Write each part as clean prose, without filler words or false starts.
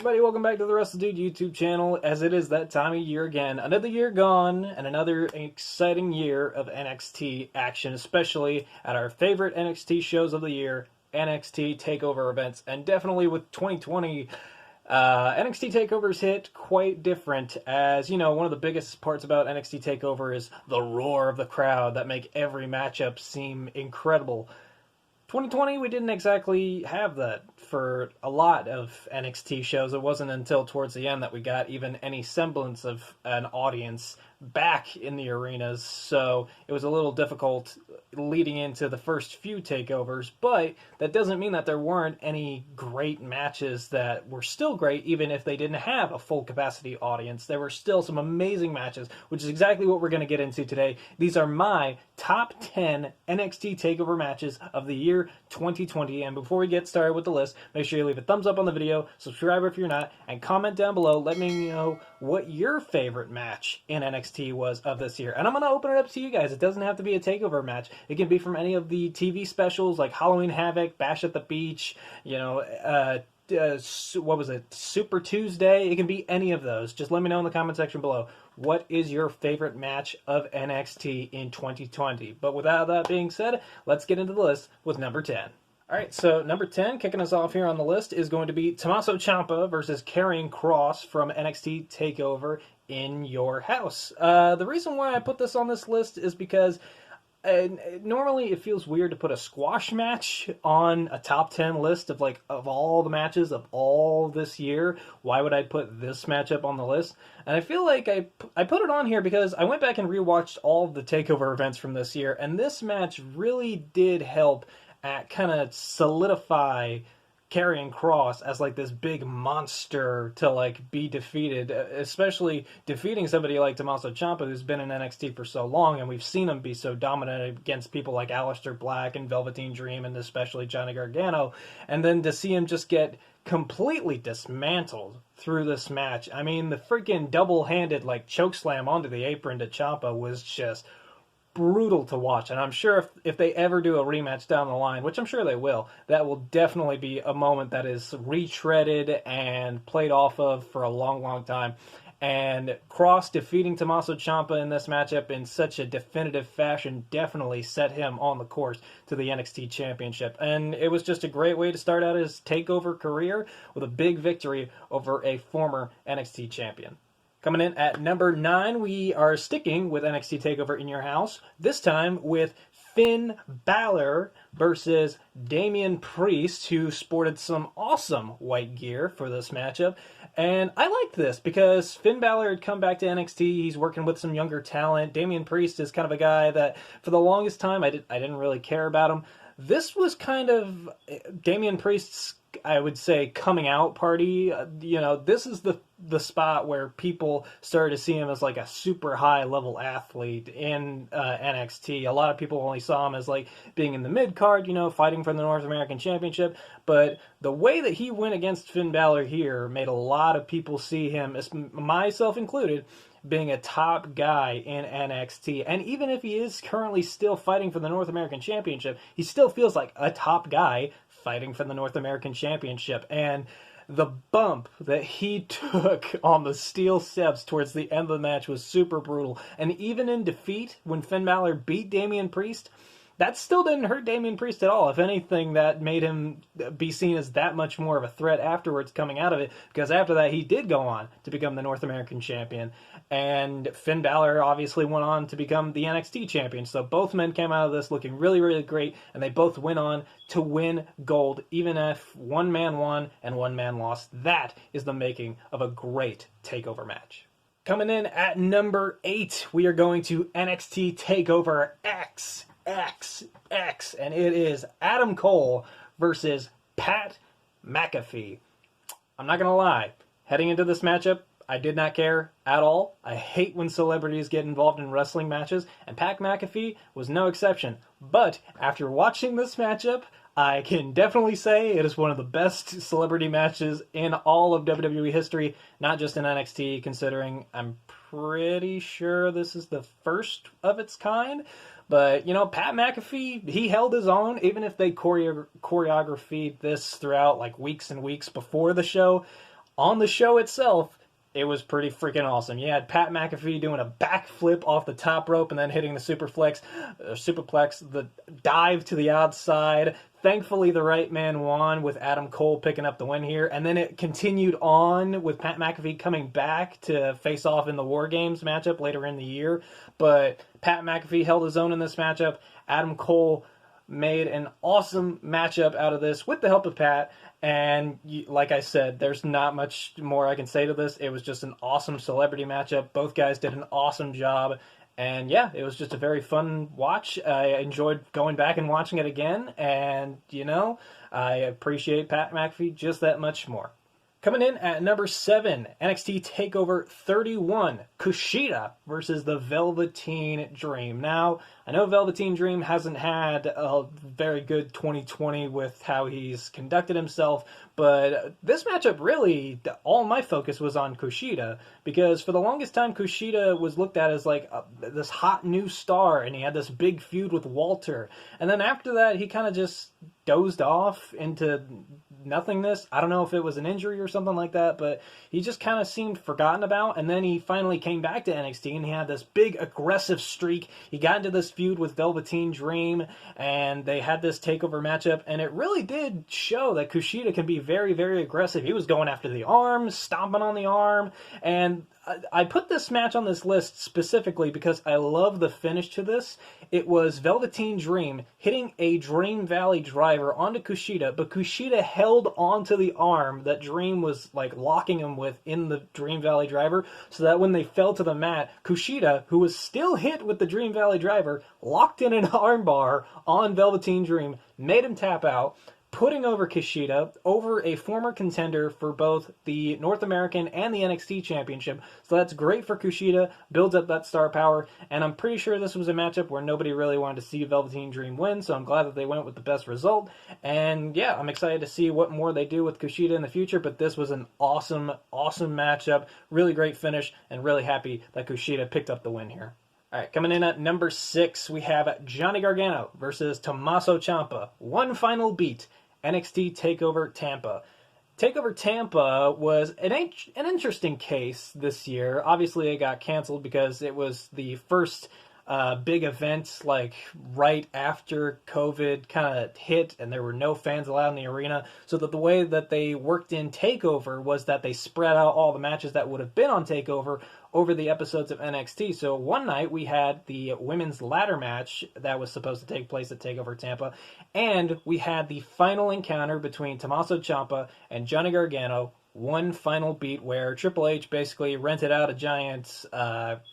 everybody, welcome back to the WrestleDude YouTube channel, as it is that time of year again. Another year gone, and another exciting year of NXT action, especially at our favorite NXT shows of the year, NXT TakeOver events. And definitely with 2020, NXT TakeOvers hit quite different, as, you know, one of the biggest parts about NXT TakeOver is the roar of the crowd that make every matchup seem incredible. 2020, we didn't exactly have that for a lot of NXT shows. It wasn't until towards the end that we got even any semblance of an audience back in the arenas, so it was a little difficult leading into the first few takeovers, but that doesn't mean that there weren't any great matches that were still great, even if they didn't have a full capacity audience. There were still some amazing matches, which is exactly what we're going to get into today. These are my top 10 NXT TakeOver matches of the year 2020, and before we get started with the list, make sure you leave a thumbs up on the video, subscribe if you're not, and comment down below. Let me know what your favorite match in NXT was of this year. And I'm going to open it up to you guys. It doesn't have to be a TakeOver match. It can be from any of the TV specials like Halloween Havoc, Bash at the Beach, you know, what was it, Super Tuesday? It can be any of those. Just let me know in the comment section below. What is your favorite match of NXT in 2020? But without that being said, let's get into the list with number 10. Alright, so number 10, kicking us off here on the list, is going to be Tommaso Ciampa versus Karrion Kross from NXT TakeOver in Your House. The reason why I put this on this list is because normally it feels weird to put a squash match on a top 10 list of all the matches of all this year. Why would I put this matchup on the list? And I feel like I put it on here because I went back and rewatched all of the TakeOver events from this year, and this match really did help at kind of solidify Karrion Kross as like this big monster to like be defeated, especially defeating somebody like Tommaso Ciampa, who's been in NXT for so long, and we've seen him be so dominant against people like Aleister Black and Velveteen Dream and especially Johnny Gargano, and then to see him just get completely dismantled through this match. I mean, the freaking double-handed like chokeslam onto the apron to Ciampa was just brutal to watch, and I'm sure if they ever do a rematch down the line, which I'm sure they will, that will definitely be a moment that is retreaded and played off of for a long, long time. And Kross defeating Tommaso Ciampa in this matchup in such a definitive fashion definitely set him on the course to the NXT Championship. And it was just a great way to start out his TakeOver career with a big victory over a former NXT champion. Coming in at number 9, we are sticking with NXT TakeOver in Your House, this time with Finn Balor versus Damian Priest, who sported some awesome white gear for this matchup. And I liked this because Finn Balor had come back to NXT. He's working with some younger talent. Damian Priest is kind of a guy that for the longest time I didn't really care about him. This was kind of Damian Priest's, I would say, coming out party. You know, this is the spot where people started to see him as like a super high level athlete in NXT. A lot of people only saw him as like being in the mid card, you know, fighting for the North American Championship. But the way that he went against Finn Balor here made a lot of people see him, myself included, being a top guy in NXT. And even if he is currently still fighting for the North American Championship, he still feels like a top guy fighting for the North American Championship. And the bump that he took on the steel steps towards the end of the match was super brutal. And even in defeat, when Finn Balor beat Damian Priest, that still didn't hurt Damian Priest at all. If anything, that made him be seen as that much more of a threat afterwards coming out of it, because after that he did go on to become the North American champion, and Finn Balor obviously went on to become the NXT champion. So both men came out of this looking really, really great, and they both went on to win gold, even if one man won and one man lost. That is the making of a great TakeOver match. Coming in at number 8, we are going to NXT TakeOver XXX, and it is Adam Cole versus Pat McAfee. I'm not gonna lie, heading into this matchup, I did not care at all. I hate when celebrities get involved in wrestling matches, and Pat McAfee was no exception. But after watching this matchup, I can definitely say it is one of the best celebrity matches in all of WWE history, not just in NXT, considering I'm pretty sure this is the first of its kind. But, you know, Pat McAfee, he held his own, even if they choreographed this throughout, like, weeks and weeks before the show. on the show itself, it was pretty freaking awesome. You had Pat McAfee doing a backflip off the top rope and then hitting the superplex, the dive to the outside. Thankfully, the right man won with Adam Cole picking up the win here. And then it continued on with Pat McAfee coming back to face off in the War Games matchup later in the year. But Pat McAfee held his own in this matchup. Adam Cole made an awesome matchup out of this with the help of Pat. And like I said, there's not much more I can say to this. It was just an awesome celebrity matchup. Both guys did an awesome job. And yeah, it was just a very fun watch. I enjoyed going back and watching it again. And, I appreciate Pat McAfee just that much more. Coming in at number 7, NXT TakeOver 31, Kushida versus the Velveteen Dream. Now, I know Velveteen Dream hasn't had a very good 2020 with how he's conducted himself, but this matchup really, all my focus was on Kushida, because for the longest time, Kushida was looked at as like this hot new star, and he had this big feud with Walter. And then after that, he kind of just dozed off into nothingness. I don't know if it was an injury or something like that, but he just kind of seemed forgotten about. And then he finally came back to NXT and he had this big aggressive streak. He got into this feud with Velveteen Dream and they had this takeover matchup, and it really did show that Kushida can be very, very aggressive. He was going after the arm, stomping on the arm, and I put this match on this list specifically because I love the finish to this. It was Velveteen Dream hitting a Dream Valley driver onto Kushida, but Kushida held onto the arm that Dream was like locking him with in the Dream Valley driver, so that when they fell to the mat, Kushida, who was still hit with the Dream Valley driver, locked in an armbar on Velveteen Dream, made him tap out, putting over Kushida, over a former contender for both the North American and the NXT Championship. So that's great for Kushida, builds up that star power, and I'm pretty sure this was a matchup where nobody really wanted to see Velveteen Dream win, so I'm glad that they went with the best result. And yeah, I'm excited to see what more they do with Kushida in the future, but this was an awesome, awesome matchup, really great finish, and really happy that Kushida picked up the win here. All right, coming in at number 6, we have Johnny Gargano versus Tommaso Ciampa. One final beat. NXT TakeOver Tampa. TakeOver Tampa was an interesting case this year. Obviously, it got canceled because it was the first big event like right after COVID kind of hit and there were no fans allowed in the arena. So that the way that they worked in TakeOver was that they spread out all the matches that would have been on TakeOver over the episodes of NXT. So one night we had the women's ladder match that was supposed to take place at TakeOver Tampa, and we had the final encounter between Tommaso Ciampa and Johnny Gargano, one final beat where Triple H basically rented out a giant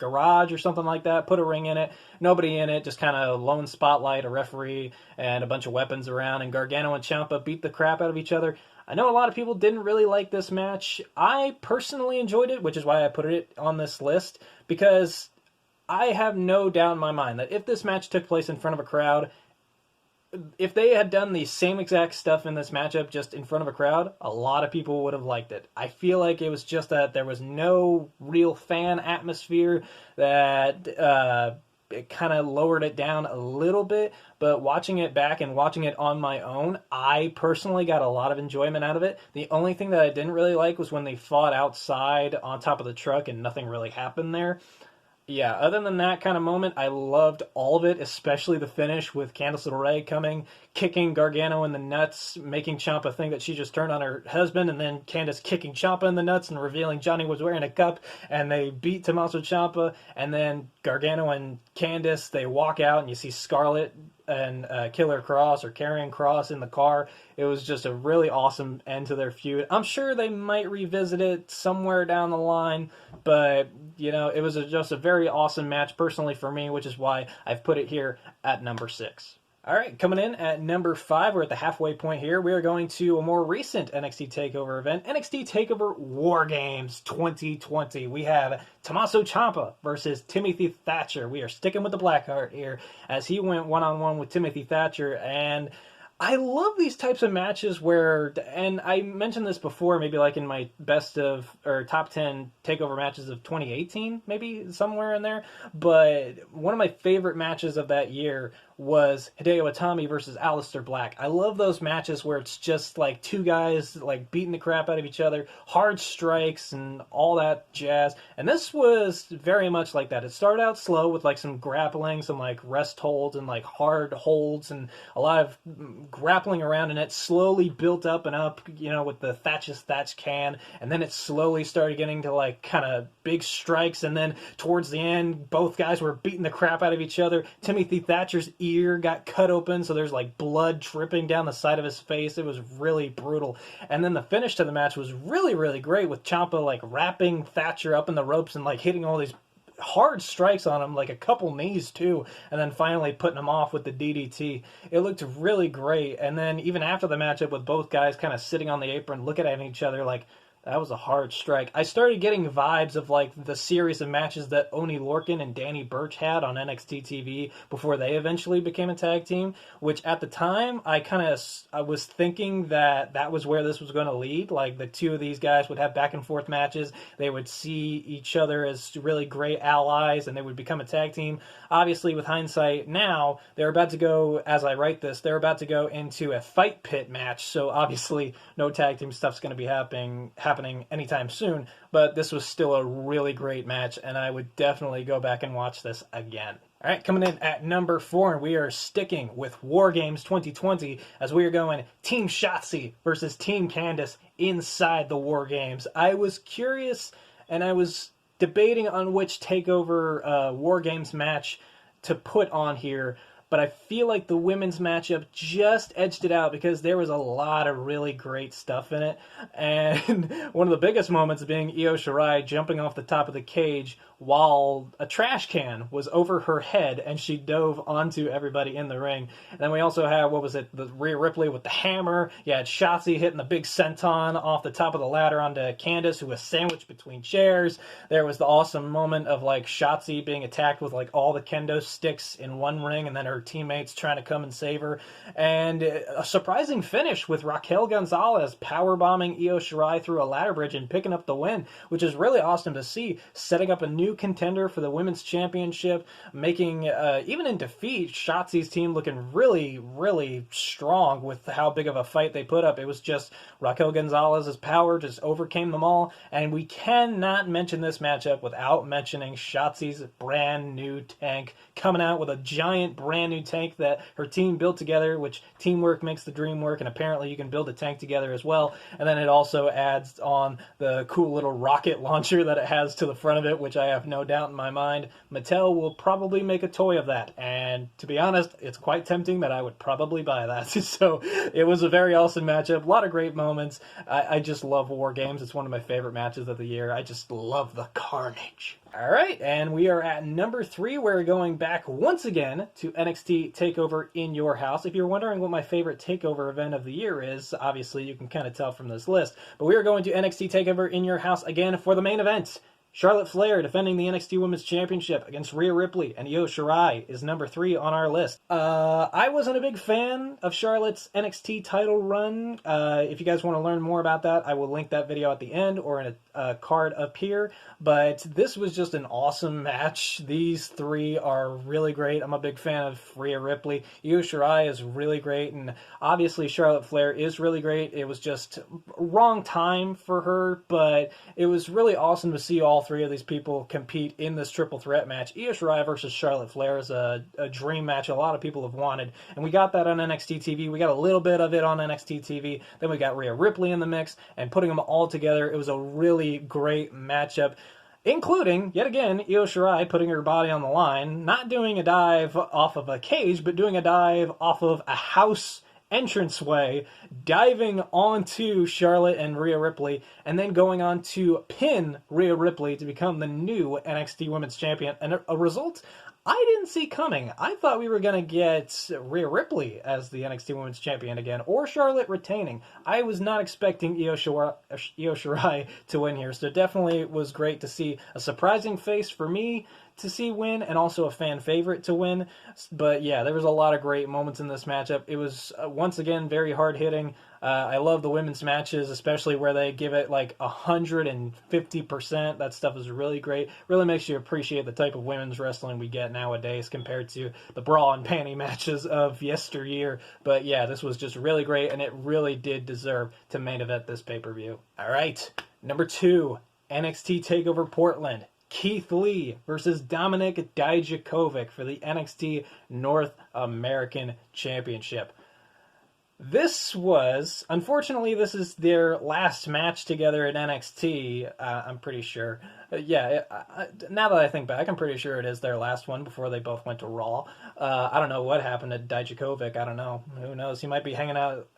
garage or something like that, put a ring in it, nobody in it, just kind of lone spotlight, a referee, and a bunch of weapons around, and Gargano and Ciampa beat the crap out of each other. I know a lot of people didn't really like this match. I personally enjoyed it, which is why I put it on this list, because I have no doubt in my mind that if this match took place in front of a crowd, if they had done the same exact stuff in this matchup just in front of a crowd, a lot of people would have liked it. I feel like it was just that there was no real fan atmosphere, that it kind of lowered it down a little bit, but watching it back and watching it on my own, I personally got a lot of enjoyment out of it. The only thing that I didn't really like was when they fought outside on top of the truck and nothing really happened there. Yeah, other than that kind of moment, I loved all of it, especially the finish with Candice LeRae coming, kicking Gargano in the nuts, making Ciampa think that she just turned on her husband, and then Candice kicking Ciampa in the nuts and revealing Johnny was wearing a cup, and they beat Tommaso Ciampa, and then Gargano and Candice, they walk out, and you see Scarlett and Killer Cross or Karrion Kross in the car. It was just a really awesome end to their feud. I'm sure they might revisit it somewhere down the line, but it was just a very awesome match personally for me, which is why I've put it here at number 6. All right, coming in at number 5, we're at the halfway point here. We are going to a more recent NXT TakeOver event, NXT TakeOver War Games 2020. We have Tommaso Ciampa versus Timothy Thatcher. We are sticking with the Blackheart here as he went one-on-one with Timothy Thatcher, and I love these types of matches where, and I mentioned this before, maybe like in my best of, or top 10 TakeOver matches of 2018, maybe somewhere in there, but one of my favorite matches of that year was Hideo Itami versus Aleister Black. I love those matches where it's just like two guys like beating the crap out of each other, hard strikes and all that jazz. And this was very much like that. It started out slow with like some grappling, some like rest holds and like hard holds and a lot of grappling around, and it slowly built up and up, you know, with the 𝙉𝙓𝙏 𝙏, and then it slowly started getting to like kind of big strikes, and then towards the end both guys were beating the crap out of each other. Timothy Thatcher's ear got cut open, so there's like blood dripping down the side of his face. It was really brutal. And then the finish to the match was really, really great, with Ciampa like wrapping Thatcher up in the ropes and like hitting all these hard strikes on him, like a couple knees too, and then finally putting him off with the DDT. It looked really great. And then even after the matchup, with both guys kind of sitting on the apron looking at each other like, that was a hard strike. I started getting vibes of like the series of matches that Oney Lorcan and Danny Burch had on NXT TV before they eventually became a tag team, which at the time I was thinking that that was where this was going to lead. Like the two of these guys would have back and forth matches. They would see each other as really great allies and they would become a tag team. Obviously, with hindsight now, they're about to go, as I write this, they're about to go into a fight pit match. So obviously no tag team stuff's going to be happening anytime soon, but this was still a really great match, and I would definitely go back and watch this again. All right, coming in at number 4, and we are sticking with War Games 2020 as we are going Team Shotzi versus Team Candice inside the War Games. I was curious, and I was debating on which TakeOver War Games match to put on here, but I feel like the women's matchup just edged it out because there was a lot of really great stuff in it. And one of the biggest moments being Io Shirai jumping off the top of the cage while a trash can was over her head and she dove onto everybody in the ring. And then we also had, the Rhea Ripley with the hammer. You had Shotzi hitting the big senton off the top of the ladder onto Candice, who was sandwiched between chairs. There was the awesome moment of like Shotzi being attacked with like all the kendo sticks in one ring and then her teammates trying to come and save her. And a surprising finish with Raquel Gonzalez powerbombing Io Shirai through a ladder bridge and picking up the win, which is really awesome to see, setting up a new contender for the women's championship, making even in defeat Shotzi's team looking really, really strong with how big of a fight they put up. It was just Raquel Gonzalez's power just overcame them all, and we cannot mention this matchup without mentioning Shotzi's brand new tank, coming out with a giant brand new tank that her team built together, which teamwork makes the dream work, and apparently you can build a tank together as well. And then it also adds on the cool little rocket launcher that it has to the front of it, which I have no doubt in my mind Mattel will probably make a toy of that, and to be honest, it's quite tempting that I would probably buy that. So it was a very awesome matchup, a lot of great moments. I just love War Games. It's one of my favorite matches of the year. I just love the carnage. Alright, and we are at number 3. We're going back once again to NXT TakeOver in Your House. If you're wondering what my favorite TakeOver event of the year is, obviously you can kind of tell from this list, but we are going to NXT TakeOver in Your House again for the main event. Charlotte Flair defending the NXT Women's Championship against Rhea Ripley and Io Shirai is number 3 on our list. I wasn't a big fan of Charlotte's NXT title run. If you guys want to learn more about that, I will link that video at the end or in a card up here. But this was just an awesome match. These three are really great. I'm a big fan of Rhea Ripley. Io Shirai is really great, and obviously Charlotte Flair is really great. It was just wrong time for her, but it was really awesome to see all three of these people compete in this triple threat match. Io Shirai versus Charlotte Flair is a dream match a lot of people have wanted, and we got that on NXT TV. We got a little bit of it on NXT TV. Then we got Rhea Ripley in the mix, and putting them all together, it was a really great matchup, including, yet again, Io Shirai putting her body on the line, not doing a dive off of a cage, but doing a dive off of a house entranceway, diving onto Charlotte and Rhea Ripley, and then going on to pin Rhea Ripley to become the new NXT Women's Champion, and a result I didn't see coming. I thought we were going to get Rhea Ripley as the NXT Women's Champion again, or Charlotte retaining. I was not expecting Io Shirai to win here, so it definitely was great to see a surprising face for me to see win and also a fan favorite to win. But yeah, there was a lot of great moments in this matchup. It was, once again, very hard-hitting. I love the women's matches, especially where they give it like 150%. That stuff is really great. Really makes you appreciate the type of women's wrestling we get nowadays compared to the bra and panty matches of yesteryear. But yeah, this was just really great, and it really did deserve to main event this pay-per-view. All right, number 2, NXT TakeOver Portland. Keith Lee versus Dominik Dijakovic for the NXT North American Championship. This was, unfortunately, this is their last match together at NXT, I'm pretty sure. Now that I think back, I'm pretty sure it is their last one before they both went to Raw. I don't know what happened to Dijakovic. I don't know. Who knows? He might be hanging out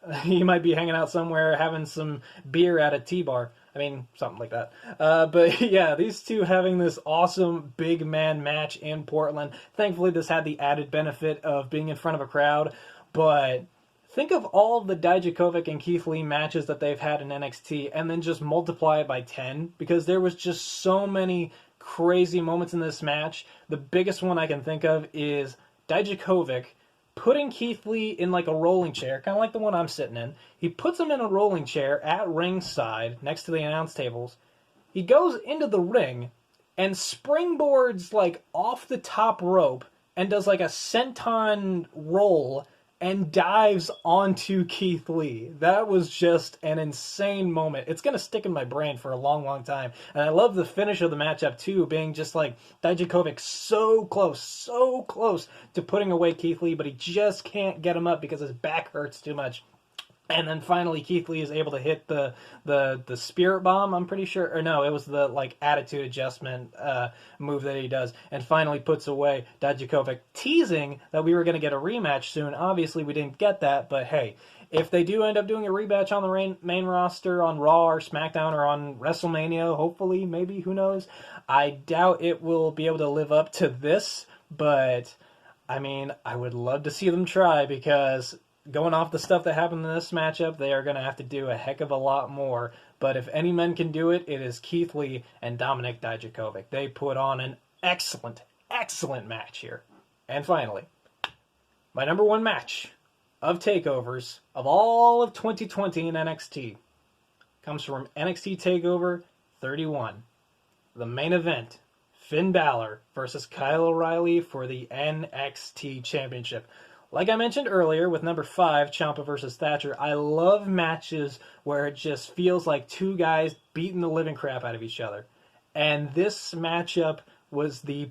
somewhere having some beer at a T-bar. I mean, something like that. But yeah, these two having this awesome big man match in Portland. Thankfully, this had the added benefit of being in front of a crowd, but think of all the Dijakovic and Keith Lee matches that they've had in NXT and then just multiply it by 10, because there was just so many crazy moments in this match. The biggest one I can think of is Dijakovic putting Keith Lee in like a rolling chair, kind of like the one I'm sitting in. He puts him in a rolling chair at ringside next to the announce tables. He goes into the ring and springboards like off the top rope and does like a senton roll and dives onto Keith Lee. That was just an insane moment. It's going to stick in my brain for a long, long time. And I love the finish of the matchup, too, being just like Dijakovic so close to putting away Keith Lee, but he just can't get him up because his back hurts too much. And then finally, Keith Lee is able to hit the spirit bomb, I'm pretty sure. Or no, it was the like attitude adjustment move that he does. And finally puts away Dijakovic, teasing that we were going to get a rematch soon. Obviously, we didn't get that. But hey, if they do end up doing a rematch on the main roster on Raw or SmackDown or on WrestleMania, hopefully, maybe, who knows. I doubt it will be able to live up to this. But, I mean, I would love to see them try, because going off the stuff that happened in this matchup, they are going to have to do a heck of a lot more. But if any men can do it, it is Keith Lee and Dominik Dijakovic. They put on an excellent match here. And finally, my number 1 match of takeovers of all of 2020 in NXT comes from NXT TakeOver 31. The main event, Finn Balor versus Kyle O'Reilly for the NXT Championship. Like I mentioned earlier with number 5, Ciampa versus Thatcher, I love matches where it just feels like two guys beating the living crap out of each other. And this matchup was the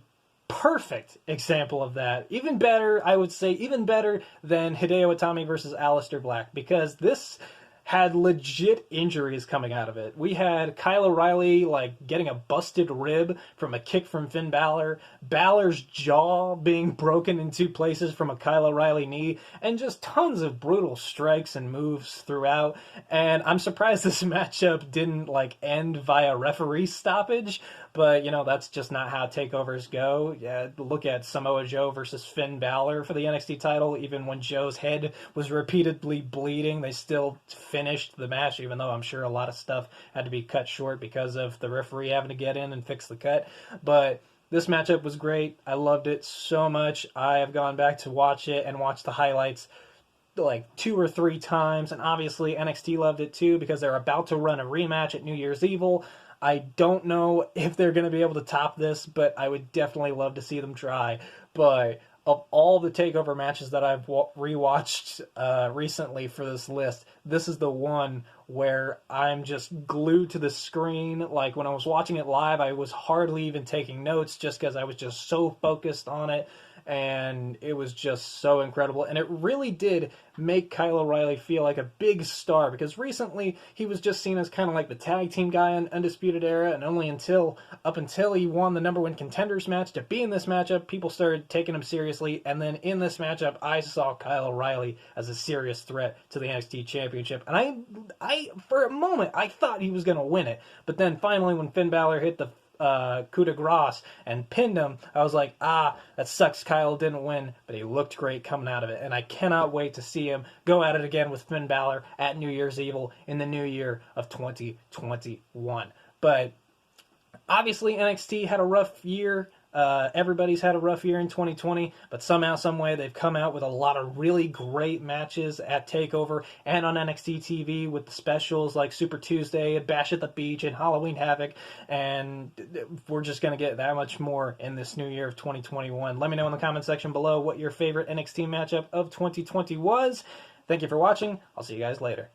perfect example of that. Even better, I would say, even better than Hideo Itami versus Aleister Black, because this had legit injuries coming out of it. We had Kyle O'Reilly like getting a busted rib from a kick from Finn Balor, Balor's jaw being broken in 2 places from a Kyle O'Reilly knee, and just tons of brutal strikes and moves throughout. And I'm surprised this matchup didn't like end via referee stoppage, but you know, that's just not how takeovers go. Yeah, look at Samoa Joe versus Finn Balor for the NXT title. Even when Joe's head was repeatedly bleeding, they still finished the match, even though I'm sure a lot of stuff had to be cut short because of the referee having to get in and fix the cut. But this matchup was great. I loved it so much. I have gone back to watch it and watch the highlights like 2 or 3 times, and obviously NXT loved it too, because they're about to run a rematch at New Year's Evil. I don't know if they're going to be able to top this, but I would definitely love to see them try. But of all the TakeOver matches that I've rewatched recently for this list, this is the one where I'm just glued to the screen. Like, when I was watching it live, I was hardly even taking notes just because I was just so focused on it. And it was just so incredible. And it really did make Kyle O'Reilly feel like a big star, because recently he was just seen as kind of like the tag team guy in Undisputed Era, and only up until he won the number 1 contenders match to be in this matchup, people started taking him seriously. And then in this matchup, I saw Kyle O'Reilly as a serious threat to the NXT Championship. And I for a moment, I thought he was going to win it. But then finally, when Finn Balor hit the coup de grace and pinned him, I was like, that sucks Kyle didn't win, but he looked great coming out of it. And I cannot wait to see him go at it again with Finn Balor at New Year's Evil in the new year of 2021. But obviously NXT had a rough year. Everybody's had a rough year in 2020, but somehow, someway, they've come out with a lot of really great matches at Takeover and on NXT TV with the specials like Super Tuesday and Bash at the Beach and Halloween Havoc, and we're just going to get that much more in this new year of 2021. Let me know in the comment section below what your favorite NXT matchup of 2020 was. Thank you for watching. I'll see you guys later.